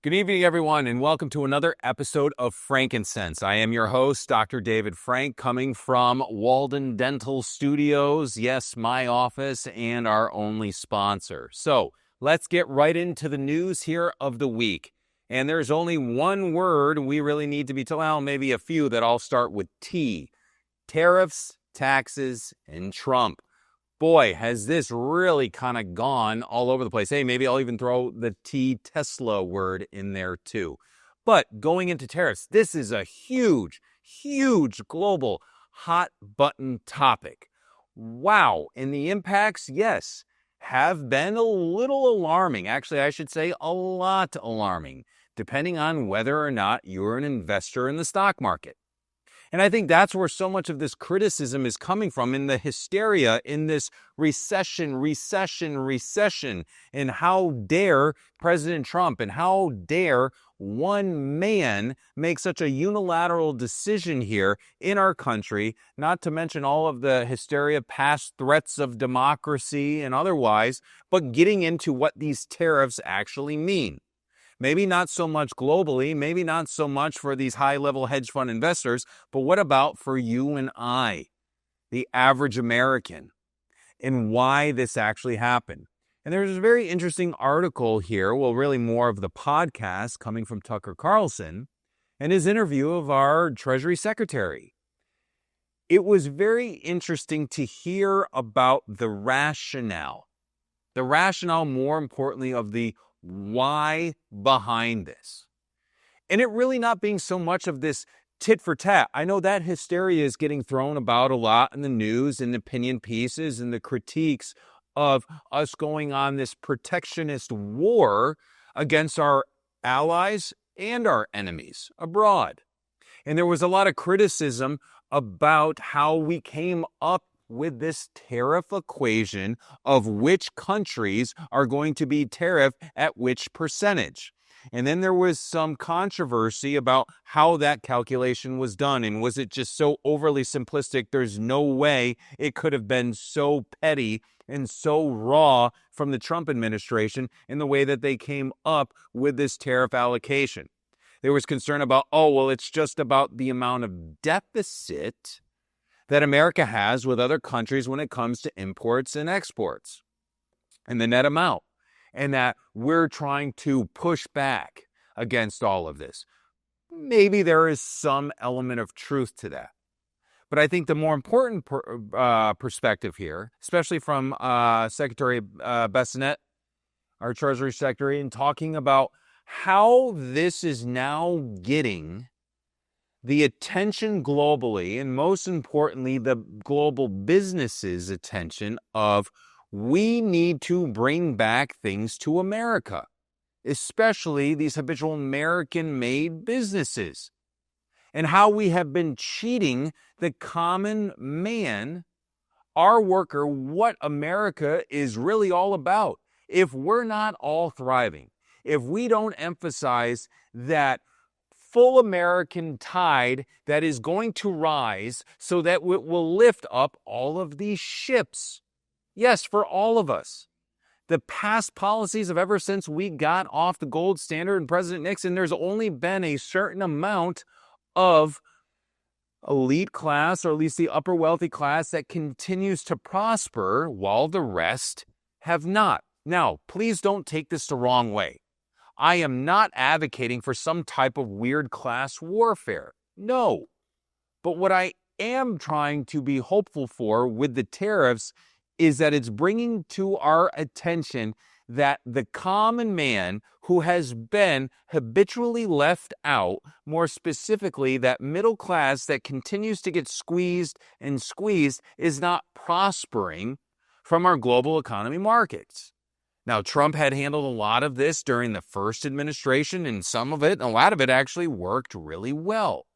Good evening, everyone, and welcome to another episode of Frankincense. I am your host, Dr. David Frank, coming from Walden Dental Studios. Yes, my office and our only sponsor. So let's get right into the news here of the week. And there's only one word we really need to be told, well, maybe a few that all start with T. Tariffs, taxes, and Trump. Boy, has this really kind of gone all over the place. Hey, maybe I'll even throw the Tesla word in there too. But going into tariffs, this is a huge global hot button topic. Wow. And the impacts, yes, have been a little alarming. Actually, I should say a lot alarming, depending on whether or not you're an investor in the stock market. And I think that's where so much of this criticism is coming from, in the hysteria, in this recession. And how dare President Trump and how dare one man make such a unilateral decision here in our country, not to mention all of the hysteria, past threats of democracy and otherwise, but getting into what these tariffs actually mean. Maybe not so much globally, maybe not so much for these high-level hedge fund investors, but what about for you and I, the average American, and why this actually happened? And there's a very interesting article here, well, really more of the podcast coming from Tucker Carlson and his interview of our Treasury Secretary. It was very interesting to hear about the rationale more importantly of the why behind this. And it really not being so much of this tit for tat. I know that hysteria is getting thrown about a lot in the news and opinion pieces and the critiques of us going on this protectionist war against our allies and our enemies abroad. And there was a lot of criticism about how we came up with this tariff equation of which countries are going to be tariffed at which percentage. And then there was some controversy about how that calculation was done. And was it just so overly simplistic? There's no way it could have been so petty and so raw from the Trump administration in the way that they came up with this tariff allocation. There was concern about, it's just about the amount of deficit that America has with other countries when it comes to imports and exports and the net amount, and that we're trying to push back against all of this. Maybe there is some element of truth to that. But I think the more important perspective here, especially from Secretary Bessonette, our Treasury Secretary, in talking about how this is now getting the attention globally, and most importantly, the global businesses' attention of we need to bring back things to America, especially these habitual American-made businesses, and how we have been cheating the common man, our worker, what America is really all about. If we're not all thriving, if we don't emphasize that full American tide that is going to rise so that it will lift up all of these ships. Yes, for all of us. The past policies of ever since we got off the gold standard and President Nixon, there's only been a certain amount of elite class, or at least the upper wealthy class, that continues to prosper while the rest have not. Now, please don't take this the wrong way. I am not advocating for some type of weird class warfare. No. But what I am trying to be hopeful for with the tariffs is that it's bringing to our attention that the common man who has been habitually left out, more specifically that middle class that continues to get squeezed, is not prospering from our global economy markets. Now, Trump had handled a lot of this during the first administration, and a lot of it actually worked really well.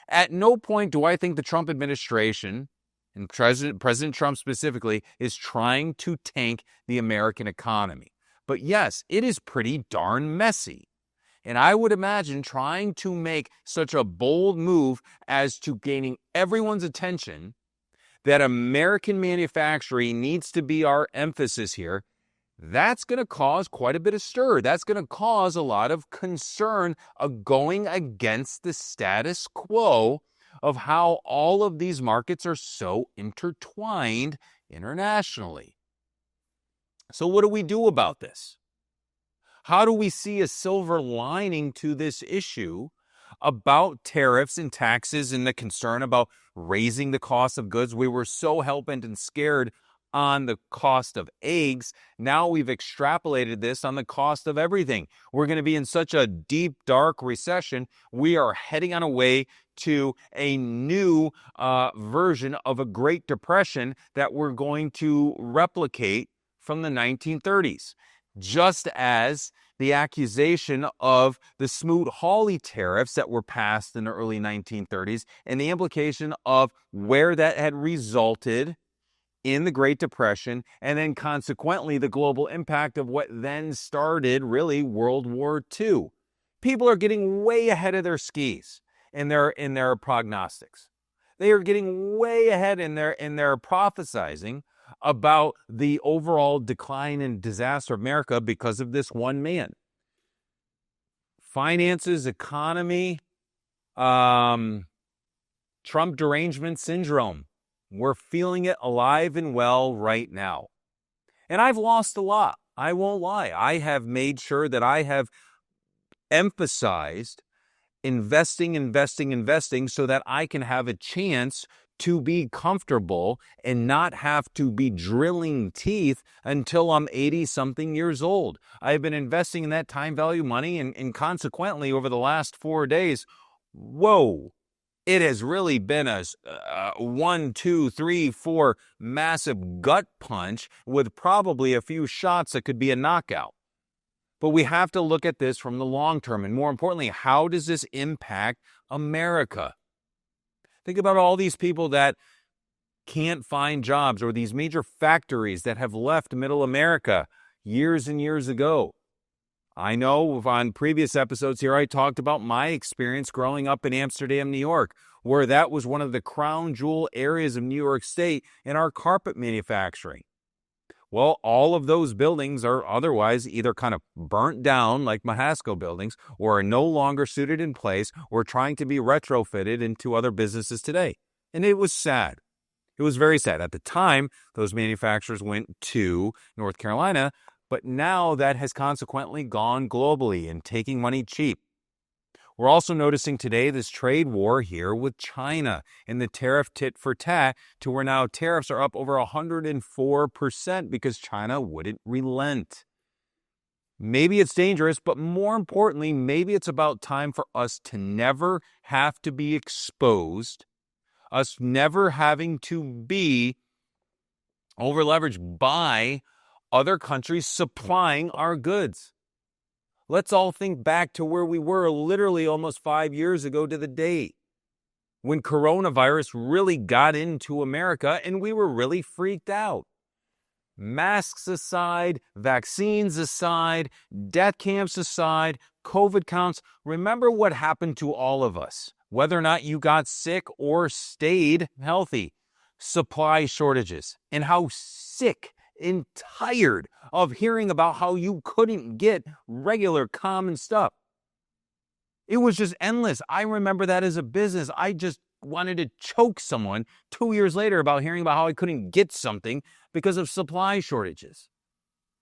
At no point do I think the Trump administration, and President Trump specifically, is trying to tank the American economy. But yes, it is pretty darn messy. And I would imagine trying to make such a bold move as to gaining everyone's attention that American manufacturing needs to be our emphasis here. that's going to cause quite a bit of stir. That's going to cause a lot of concern of going against the status quo of how all of these markets are so intertwined internationally. So what do we do about this? How do we see a silver lining to this issue about tariffs and taxes and the concern about raising the cost of goods? We were so hell-bent and scared on the cost of eggs. Now we've extrapolated this on the cost of everything. We're going to be in such a deep, dark recession. We are heading on a way to a new version of a Great Depression that we're going to replicate from the 1930s. Just as the accusation of the Smoot-Hawley tariffs that were passed in the early 1930s and the implication of where that had resulted in the Great Depression, and then consequently the global impact of what then started really World War II. People are getting way ahead of their skis in their prognostics. They are getting way ahead in their prophesizing about the overall decline and disaster of America because of this one man. Finances, economy, Trump derangement syndrome. We're feeling it alive and well right now. And I've lost a lot. I won't lie. I have made sure that I have emphasized investing so that I can have a chance to be comfortable and not have to be drilling teeth until I'm 80-something years old. I've been investing in that time value money, and consequently, over the last 4 days, whoa, it has really been a 1, 2, 3, 4 massive gut punch with probably a few shots that could be a knockout. But we have to look at this from the long term. And more importantly, how does this impact America? Think about all these people that can't find jobs, or these major factories that have left middle America years and years ago. I know on previous episodes here, I talked about my experience growing up in Amsterdam, New York, where that was one of the crown jewel areas of New York State in our carpet manufacturing. Well, all of those buildings are otherwise either kind of burnt down like Mahasco buildings, or are no longer suited in place, or trying to be retrofitted into other businesses today. And it was sad. It was very sad. At the time, those manufacturers went to North Carolina, but now that has consequently gone globally and taking money cheap. We're also noticing today this trade war here with China and the tariff tit for tat, to where now tariffs are up over 104% because China wouldn't relent. Maybe it's dangerous, but more importantly, maybe it's about time for us to never have to be exposed, us never having to be over-leveraged by other countries supplying our goods. Let's all think back to where we were literally almost 5 years ago to the day when coronavirus really got into America and we were really freaked out. Masks aside, vaccines aside, death camps aside, COVID counts, remember what happened to all of us, whether or not you got sick or stayed healthy. Supply shortages, and how sick and tired of hearing about how you couldn't get regular common stuff. It was just endless. I remember that as a business. I just wanted to choke someone 2 years later about hearing about how I couldn't get something because of supply shortages.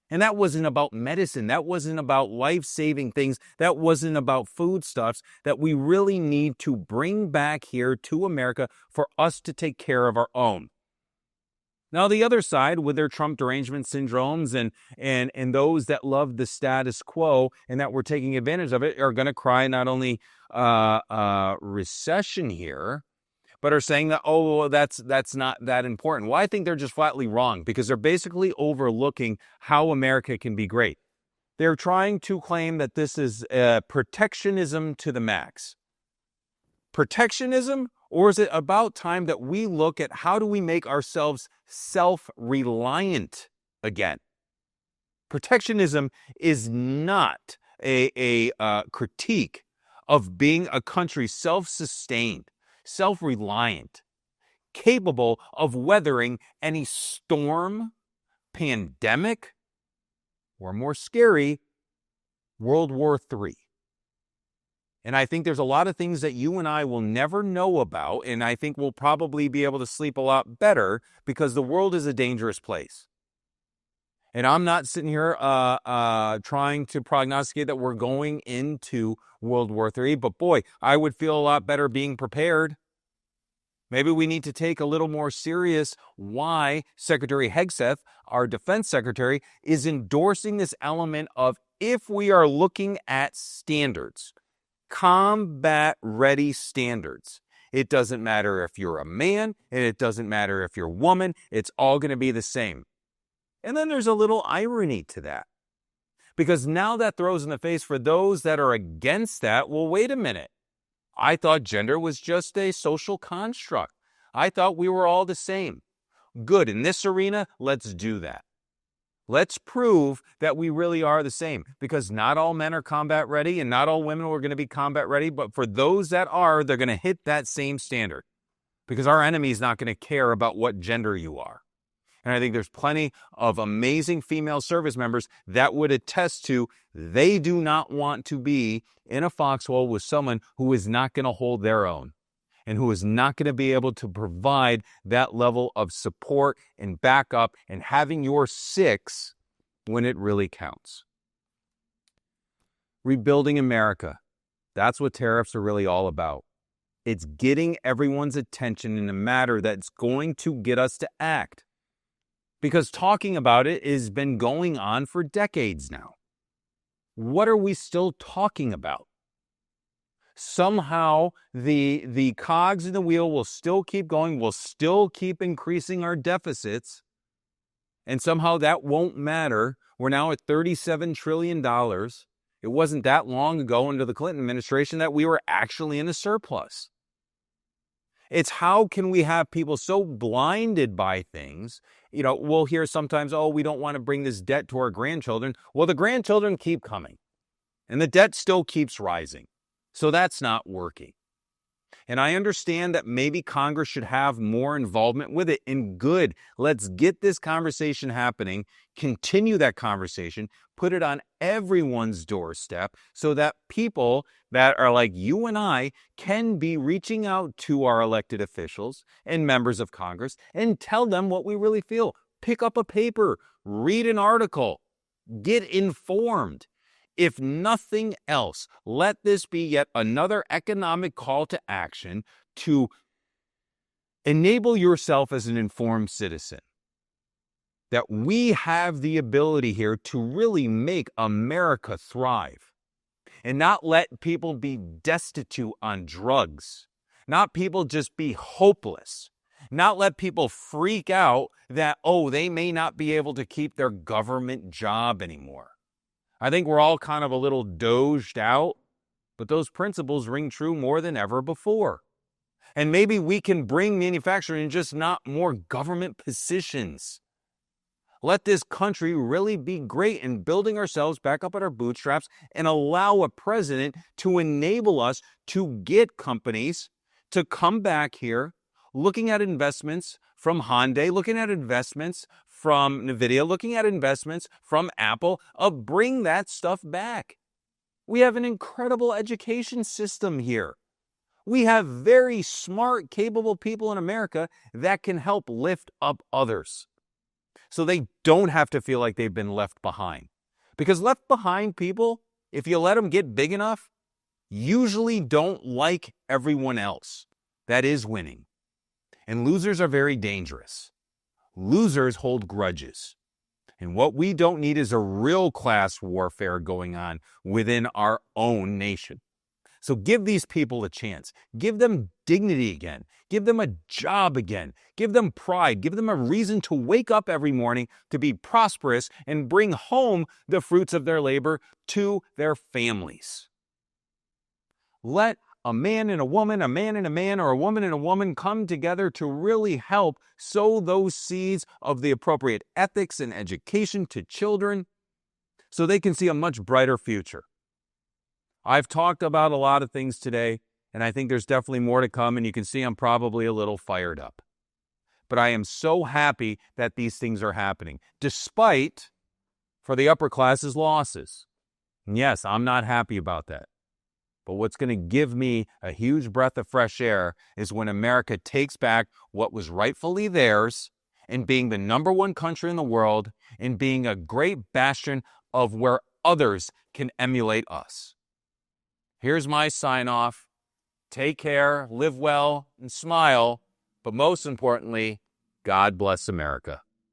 And that wasn't about medicine. That wasn't about life-saving things. That wasn't about foodstuffs that we really need to bring back here to America for us to take care of our own. Now, the other side, with their Trump derangement syndromes and those that love the status quo and that we're taking advantage of it, are going to cry not only recession here, but are saying that, oh, well, that's not that important. Well, I think they're just flatly wrong, because they're basically overlooking how America can be great. They're trying to claim that this is protectionism to the max. Protectionism? Or is it about time that we look at how do we make ourselves self-reliant again? Protectionism is not a critique of being a country self-sustained, self-reliant, capable of weathering any storm, pandemic, or more scary, World War III. And I think there's a lot of things that you and I will never know about, and I think we'll probably be able to sleep a lot better because the world is a dangerous place. And I'm not sitting here trying to prognosticate that we're going into World War III, but boy, I would feel a lot better being prepared. Maybe we need to take a little more serious why Secretary Hegseth, our defense secretary, is endorsing this element of if we are looking at standards, combat-ready standards. It doesn't matter if you're a man, and it doesn't matter if you're a woman. It's all going to be the same. And then there's a little irony to that. Because now that throws in the face for those that are against that, well, wait a minute. I thought gender was just a social construct. I thought we were all the same. Good, in this arena, let's do that. Let's prove that we really are the same, because not all men are combat ready and not all women are going to be combat ready, but for those that are, they're going to hit that same standard because our enemy is not going to care about what gender you are. And I think there's plenty of amazing female service members that would attest to they do not want to be in a foxhole with someone who is not going to hold their own and who is not going to be able to provide that level of support and backup and having your six when it really counts. Rebuilding America. That's what tariffs are really all about. It's getting everyone's attention in a matter that's going to get us to act. Because talking about it has been going on for decades now. What are we still talking about? Somehow the cogs in the wheel will still keep going, we'll still keep increasing our deficits, and somehow that won't matter. We're now at $37 trillion. It wasn't that long ago under the Clinton administration that we were actually in a surplus. It's how can we have people so blinded by things? You know, we'll hear sometimes, oh, we don't want to bring this debt to our grandchildren. Well, the grandchildren keep coming and the debt still keeps rising. So that's not working. And I understand that maybe Congress should have more involvement with it. And good, let's get this conversation happening, continue that conversation, put it on everyone's doorstep so that people that are like you and I can be reaching out to our elected officials and members of Congress and tell them what we really feel. Pick up a paper, read an article, get informed. If nothing else, let this be yet another economic call to action to enable yourself as an informed citizen. That we have the ability here to really make America thrive and not let people be destitute on drugs, not people just be hopeless, not let people freak out that, oh, they may not be able to keep their government job anymore. I think we're all kind of a little dozed out, but those principles ring true more than ever before. And maybe we can bring manufacturing, just not more government positions. Let this country really be great in building ourselves back up at our bootstraps and allow a president to enable us to get companies to come back here, looking at investments from Hyundai, looking at investments from NVIDIA, looking at investments from Apple, bring that stuff back. We have an incredible education system here. We have very smart, capable people in America that can help lift up others so they don't have to feel like they've been left behind. Because left behind people, if you let them get big enough, usually don't like everyone else that is winning. And losers are very dangerous. Losers hold grudges. And what we don't need is a real class warfare going on within our own nation. So give these people a chance. Give them dignity again. Give them a job again. Give them pride. Give them a reason to wake up every morning to be prosperous and bring home the fruits of their labor to their families. Let a man and a woman, a man and a man, or a woman and a woman come together to really help sow those seeds of the appropriate ethics and education to children so they can see a much brighter future. I've talked about a lot of things today, and I think there's definitely more to come, and you can see I'm probably a little fired up. But I am so happy that these things are happening, despite for the upper class's losses. And yes, I'm not happy about that. But what's going to give me a huge breath of fresh air is when America takes back what was rightfully theirs and being the number one country in the world and being a great bastion of where others can emulate us. Here's my sign off. Take care, live well, and smile. But most importantly, God bless America.